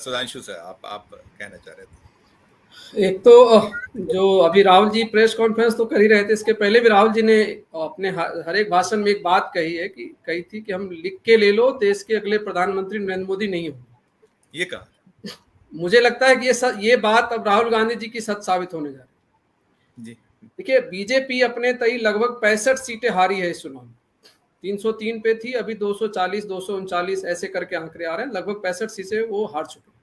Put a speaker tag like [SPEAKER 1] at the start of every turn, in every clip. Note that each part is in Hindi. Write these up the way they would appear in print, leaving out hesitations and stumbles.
[SPEAKER 1] सुधांशु सर, आप कहना चाह रहे थे।
[SPEAKER 2] एक तो जो अभी राहुल जी प्रेस कॉन्फ्रेंस तो कर ही रहे थे, इसके पहले भी राहुल जी ने अपने हर एक भाषण में एक बात कही थी कि हम लिख के ले लो, देश के अगले प्रधानमंत्री नरेंद्र मोदी नहीं होंगे।
[SPEAKER 1] ये कहा।
[SPEAKER 2] मुझे लगता है कि ये बात अब राहुल गांधी जी की सच साबित होने जा रही है जी। देखिए, बीजेपी अपने तय लगभग 65 सीटें हारी है इस चुनाव में। 303 पे थी, अभी 240 239 ऐसे करके आंकड़े आ रहे हैं, लगभग 65 सीटें वो हार चुके हैं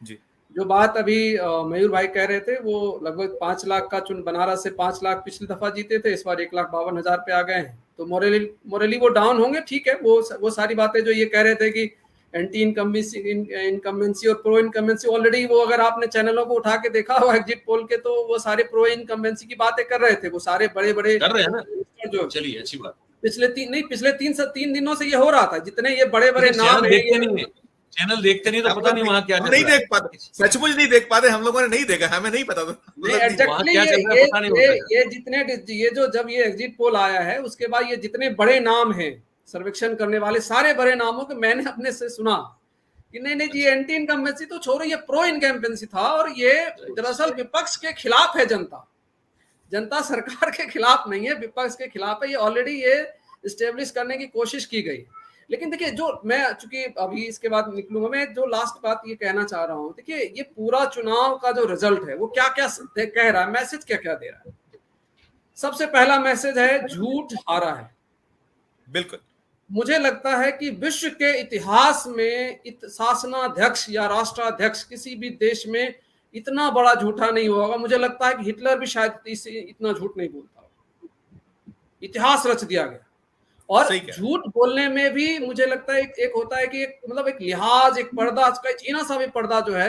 [SPEAKER 2] जी। जो बात अभी मयूर भाई कह रहे थे, वो लगभग 5 लाख का बनारस से 5 लाख पिछली दफा जीते थे, इस बार 1,52,000 पे आ गए हैं, तो मोरली वो डाउन होंगे, ठीक है। वो सारी बातें जो ये कह रहे थे कि एंटी इनकम्बेंसी और प्रो इनकम्बेंसी, ऑलरेडी वो अगर आपने चैनलों को उठा के देखा हो एग्जिट पोल के, तो वो सारे प्रो इनकम्बेंसी की बातें कर रहे थे, वो सारे बड़े बड़े
[SPEAKER 3] कर रहे हैं ना। जो चलिए अच्छी बात,
[SPEAKER 2] पिछले 3 दिनों से ये हो रहा था, जितने ये बड़े बड़े नाम हैं,
[SPEAKER 3] चैनल देखते नहीं तो पता नहीं वहां क्या
[SPEAKER 1] हम नहीं देख पाते, सचमुच नहीं देख पाते, हम लोगों ने नहीं देखा, हमें नहीं पता
[SPEAKER 2] ये जितने जब ये एग्जिट पोल आया है उसके बाद ये जितने बड़े नाम हैं सर्वेक्षण करने वाले, सारे बड़े नामों के मैंने अपने से सुना कि नहीं जी एंटी इनकम्बेंसी तो छोड़ो, ये प्रो इनकम्बेंसी था, और ये दरअसल विपक्ष के खिलाफ है। जनता सरकार के खिलाफ नहीं है, विपक्ष के खिलाफ है। ये ऑलरेडी ये इस्टेब्लिश करने की कोशिश की गई। लेकिन देखिए, जो मैं चूंकि अभी इसके बाद निकलूंगा, मैं जो लास्ट बात ये कहना चाह रहा हूं, देखिए ये पूरा चुनाव का जो रिजल्ट है वो क्या क्या कह रहा है, मैसेज क्या क्या दे रहा है। सबसे पहला मैसेज है, झूठ हारा है।
[SPEAKER 1] बिल्कुल,
[SPEAKER 2] मुझे लगता है कि विश्व के इतिहास में शासनाध्यक्ष या राष्ट्राध्यक्ष किसी भी देश में इतना बड़ा झूठा नहीं होगा। मुझे लगता है कि हिटलर भी शायद इतना झूठ नहीं बोलता, इतिहास रच दिया गया। और झूठ बोलने में भी मुझे लगता है एक होता है कि एक लिहाज, एक पर्दा, जीना सा भी पर्दा जो है,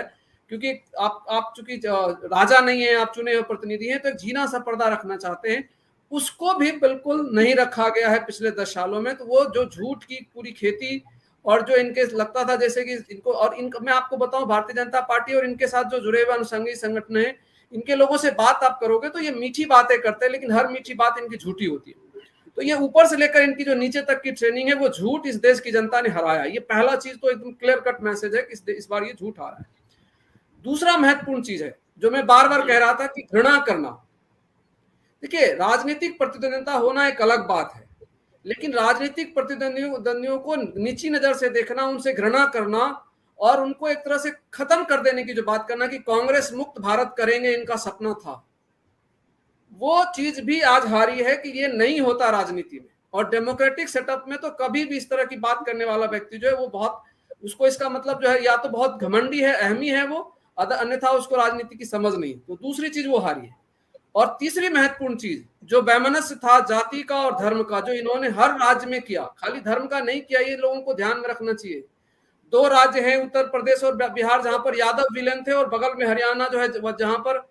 [SPEAKER 2] क्योंकि आप चूंकि राजा नहीं है, आप चुने हुए प्रतिनिधि हैं, तो एक जीना सा पर्दा रखना चाहते हैं, उसको भी बिल्कुल नहीं रखा गया है पिछले 10 सालों में। तो वो जो झूठ की पूरी खेती, और जो इनके लगता था जैसे कि इनको, और मैं आपको बताऊं, भारतीय जनता पार्टी और इनके साथ जो जुड़े हुए अनुषंगी संगठन है, इनके लोगों से बात आप करोगे तो ये मीठी बातें करते हैं, लेकिन हर मीठी बात इनकी झूठी होती है। तो ये ऊपर से लेकर इनकी जो नीचे तक की ट्रेनिंग है, वो झूठ इस देश की जनता ने हराया। ये पहला चीज तो एकदम क्लियर कट मैसेज है कि इस बार ये झूठ आ रहा है। दूसरा महत्वपूर्ण चीज है जो मैं बार बार कह रहा था कि घृणा करना। देखिए, राजनीतिक प्रतिद्वंदिता होना एक अलग बात है, लेकिन राजनीतिक प्रतिद्वंदियों को नीची नजर से देखना, उनसे घृणा करना और उनको एक तरह से खत्म कर देने की जो बात करना कि कांग्रेस मुक्त भारत करेंगे, इनका सपना था, वो चीज भी आज हारी है कि ये नहीं होता राजनीति में। और डेमोक्रेटिक सेटअप में तो कभी भी इस तरह की बात करने वाला व्यक्ति जो है वो बहुत, उसको इसका मतलब जो है या तो बहुत घमंडी है, अहमी है वो, अन्यथा उसको राजनीति की समझ नहीं। तो दूसरी चीज वो हारी है। और तीसरी महत्वपूर्ण चीज जो वैमनस्य था जाति का और धर्म का, जो इन्होंने हर राज्य में किया, खाली धर्म का नहीं किया, ये लोगों को ध्यान में रखना चाहिए। 2 राज्य हैं, उत्तर प्रदेश और बिहार, जहां पर यादव विलन थे, और बगल में हरियाणा जो है जहां पर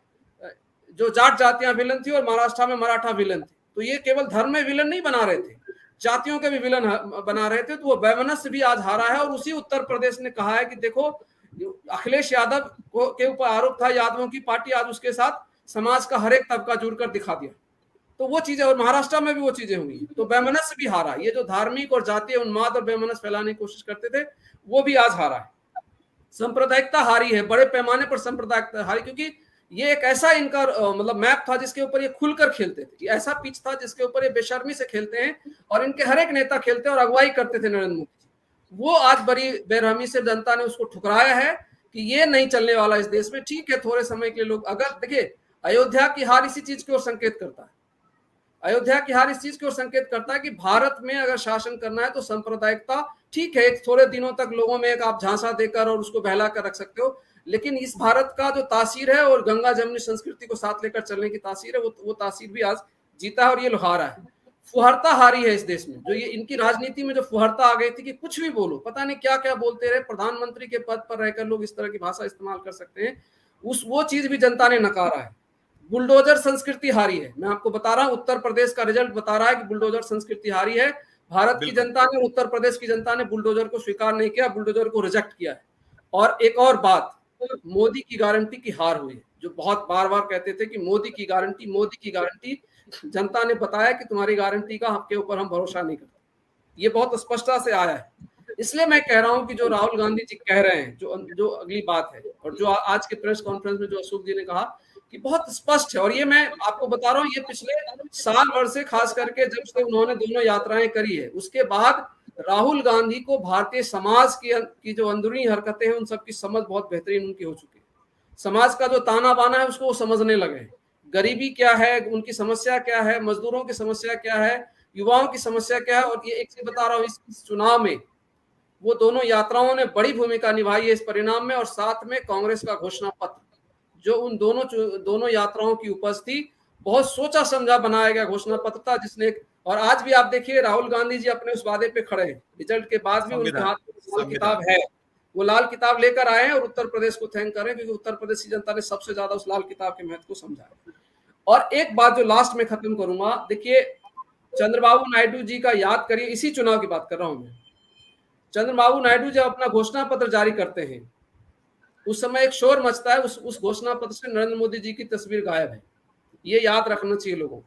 [SPEAKER 2] जो जाट जातियां विलन थी, और महाराष्ट्र में मराठा विलन थे। तो ये केवल धर्म में विलन नहीं बना रहे थे, जातियों के भी विलन बना रहे थे। तो वो वैमनस्य भी आज हारा है। और उसी उत्तर प्रदेश ने कहा है कि देखो, अखिलेश यादव के ऊपर आरोप था, यादवों की पार्टी, आज उसके साथ समाज का हर एक तबका जुड़कर दिखा दिया। तो वो चीजें, और महाराष्ट्र में भी वो चीजें हुई। तो वैमनस्य भी हारा। ये जो धार्मिक और जातीय उन्माद और वैमनस्य फैलाने की कोशिश करते थे, वो भी आज हारा है। सांप्रदायिकता हारी है, बड़े पैमाने पर सांप्रदायिकता हारी, क्योंकि ये एक ऐसा इनका मैप था जिसके ऊपर ये खुलकर खेलते थे। ये ऐसा पिच था जिसके ऊपर ये बेशर्मी से खेलते हैं, और इनके हर एक नेता खेलते हैं और अगुवाई करते थे नरेंद्र मोदी जी। वो आज बड़ी बेरहमी से जनता ने उसको ठुकराया है कि ये नहीं चलने वाला इस देश में। ठीक है, थोड़े समय के लिए लोग, अगर देखिए, अयोध्या की हार इसी चीज की ओर संकेत करता है। अयोध्या की हार इस चीज की ओर संकेत करता है कि भारत में अगर शासन करना है तो सांप्रदायिकता, ठीक है, थोड़े दिनों तक लोगों में एक आप झांसा देकर और उसको बहला कर रख सकते हो, लेकिन इस भारत का जो तासीर है और गंगा जमुनी संस्कृति को साथ लेकर चलने की तासीर है, वो तासीर भी आज जीता है, और ये हारा है। फुहरता हारी है इस देश में। जो ये इनकी राजनीति में जो फुहरता आ गई थी कि कुछ भी बोलो, पता नहीं क्या क्या बोलते रहे, प्रधानमंत्री के पद पर रहकर लोग इस तरह की भाषा इस्तेमाल कर सकते हैं, वो चीज भी जनता ने नकारा है। बुलडोजर संस्कृति हारी है। मैं आपको बता रहा हूं, उत्तर प्रदेश का रिजल्ट बता रहा है कि बुलडोजर संस्कृति हारी है। भारत की जनता ने, उत्तर प्रदेश की जनता ने बुलडोजर को स्वीकार नहीं किया, बुलडोजर को रिजेक्ट किया है। और एक और बात, मोदी की गारंटी की हार हुई है। जो बहुत बार बार कहते थे कि मोदी की गारंटी, जनता ने बताया कि तुम्हारी गारंटी का आपके ऊपर हम भरोसा नहीं करते। ये बहुत स्पष्टता से आया है। इसलिए मैं कह रहा हूं कि जो राहुल गांधी जी कह रहे हैं, जो अगली बात है, और जो आज के प्रेस कॉन्फ्रेंस में जो अशोक जी ने कहा कि बहुत स्पष्ट है, और ये मैं आपको बता रहा हूं, ये पिछले साल भर से, खास करके जब से उन्होंने दोनों यात्राएं करी है, उसके बाद राहुल गांधी को भारतीय समाज की जो अंदरूनी हरकतें हैं उन सबकी समझ बहुत बेहतरीन उनकी हो चुकी है। समाज का जो ताना बाना है उसको वो समझने लगे हैं। गरीबी क्या है, उनकी समस्या क्या है, मजदूरों की समस्या क्या है, युवाओं की समस्या क्या है। और ये एक चीज बता रहा हूँ, इस चुनाव में वो दोनों यात्राओं ने बड़ी भूमिका निभाई है इस परिणाम में। और साथ में कांग्रेस का घोषणा पत्र, जो उन दोनों यात्राओं की उपज थी, बहुत सोचा समझा बनाया गया घोषणा पत्र था, जिसने, और आज भी आप देखिए राहुल गांधी जी अपने उस वादे पे खड़े हैं, रिजल्ट के बाद भी उनके हाथ में लाल किताब है, वो लाल किताब लेकर आए हैं और उत्तर प्रदेश को थैंक करें, क्योंकि उत्तर प्रदेश की जनता ने सबसे ज्यादा उस लाल किताब के महत्व को समझा है। और एक बात जो लास्ट में खत्म करूंगा, देखिए चंद्रबाबू नायडू जी का याद करिए, इसी चुनाव की बात कर रहा हूं मैं। चंद्रबाबू नायडू जब अपना घोषणा पत्र जारी करते हैं, उस समय एक शोर मचता है, उस घोषणा पत्र से नरेंद्र मोदी जी की तस्वीर गायब है, ये याद रखना चाहिए लोगों को।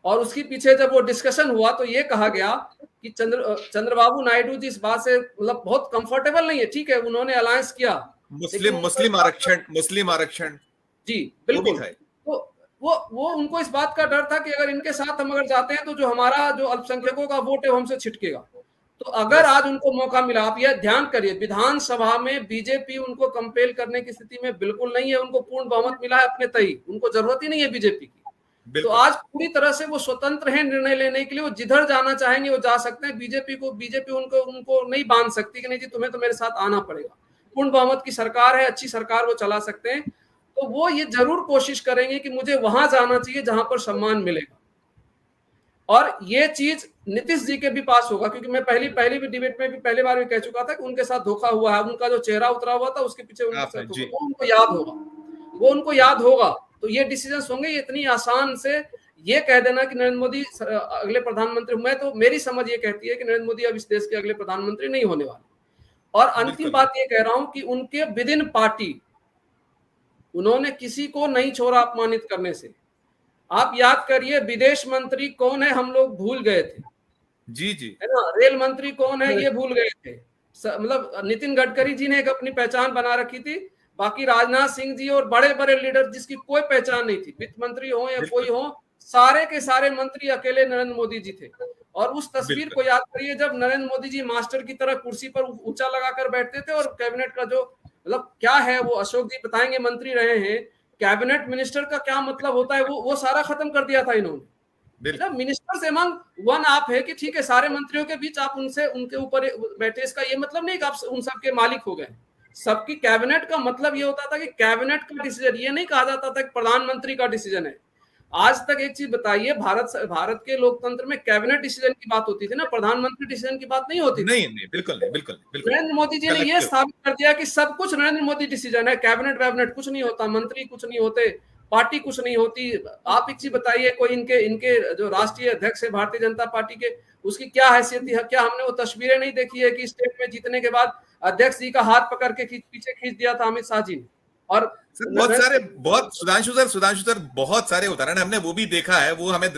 [SPEAKER 2] और उसके पीछे जब वो डिस्कशन हुआ तो ये कहा गया कि चंद्रबाबू नायडू जी इस बात से मतलब बहुत कंफर्टेबल नहीं है। ठीक है, उन्होंने अलायंस किया,
[SPEAKER 1] मुस्लिम आरक्षण
[SPEAKER 2] जी बिल्कुल, तो वो उनको इस बात का डर था कि अगर इनके साथ हम अगर जाते हैं तो जो हमारा जो अल्पसंख्यकों का वोट है वो हमसे छिटकेगा। तो अगर आज उनको मौका मिला, आप यह ध्यान करिए, विधानसभा में बीजेपी उनको कंपेल करने की स्थिति में बिल्कुल नहीं है, उनको पूर्ण बहुमत मिला है अपने तय, उनको जरूरत ही नहीं है बीजेपी की। तो आज पूरी तरह से वो स्वतंत्र हैं निर्णय लेने के लिए, वो जिधर जाना चाहेंगे वो जा सकते हैं। बीजेपी उनको नहीं बांध सकती कि नहीं जी तुम्हें तो मेरे साथ आना पड़ेगा। पूर्ण बहुमत की सरकार है, अच्छी सरकार वो चला सकते हैं। तो वो ये जरूर कोशिश करेंगे कि मुझे वहां जाना चाहिए जहां पर सम्मान मिलेगा। और ये चीज नीतीश जी के भी पास होगा, क्योंकि मैं पहली भी डिबेट में भी पहली बार भी कह चुका था कि उनके साथ धोखा हुआ है, उनका जो चेहरा उतरा हुआ था उसके पीछे वो उनको याद होगा। तो ये डिसीजन होंगे। ये इतनी आसान से ये कह देना कि नरेंद्र मोदी अगले प्रधानमंत्री, मैं तो मेरी समझ ये कहती है कि नरेंद्र मोदी अब इस देश के अगले प्रधानमंत्री नहीं होने वाले। और अंतिम बात ये कह रहा हूं कि उनके विद इन पार्टी उन्होंने किसी को नहीं छोड़ा अपमानित करने से। आप याद करिए विदेश मंत्री कौन है, हम लोग भूल गए थे,
[SPEAKER 1] जी
[SPEAKER 2] है ना। रेल मंत्री कौन है ये भूल गए थे। मतलब नितिन गडकरी जी ने एक अपनी पहचान बना रखी थी, बाकी राजनाथ सिंह जी और बड़े बड़े लीडर जिसकी कोई पहचान नहीं थी, वित्त मंत्री हो या कोई हो, सारे के सारे मंत्री अकेले नरेंद्र मोदी जी थे। और उस तस्वीर को याद करिए जब नरेंद्र मोदी जी मास्टर की तरह कुर्सी पर ऊंचा लगाकर बैठते थे, और कैबिनेट का जो मतलब क्या है वो अशोक जी बताएंगे, मंत्री रहे हैं, कैबिनेट मिनिस्टर का क्या मतलब होता है वो सारा खत्म कर दिया था इन्होंने। मिनिस्टर्स एमंग वन आप है कि ठीक है सारे मंत्रियों के बीच आप उनके ऊपर बैठे, इसका ये मतलब नहीं कि आप उन सबके मालिक हो गए। सबकी कैबिनेट का मतलब ये होता था कि कैबिनेट का डिसीजन, ये नहीं कहा जाता था कि प्रधानमंत्री का डिसीजन है। आज तक एक चीज बताइए, भारत के लोकतंत्र में कैबिनेट डिसीजन की बात होती थी ना, प्रधानमंत्री डिसीजन की बात नहीं होती थी।
[SPEAKER 1] नहीं, बिल्कुल नहीं।
[SPEAKER 2] नरेंद्र मोदी जी ने यह स्थापित कर दिया कि सब कुछ नरेंद्र मोदी डिसीजन है, कैबिनेट कुछ नहीं होता, मंत्री कुछ नहीं होते, पार्टी कुछ नहीं होती। आप एक चीज बताइए, कोई इनके जो राष्ट्रीय अध्यक्ष है भारतीय जनता पार्टी के, उसकी क्या हैसियत थी? क्या हमने वो तस्वीरें नहीं देखी है कि स्टेट में जीतने के बाद अध्यक्ष जी का हाथ पकड़ के पीछे खींच दिया था अमित शाह जी ने? और
[SPEAKER 1] सुधांशु सर बहुत सारे उदाहरण हमने वो भी देखा है, वो हमें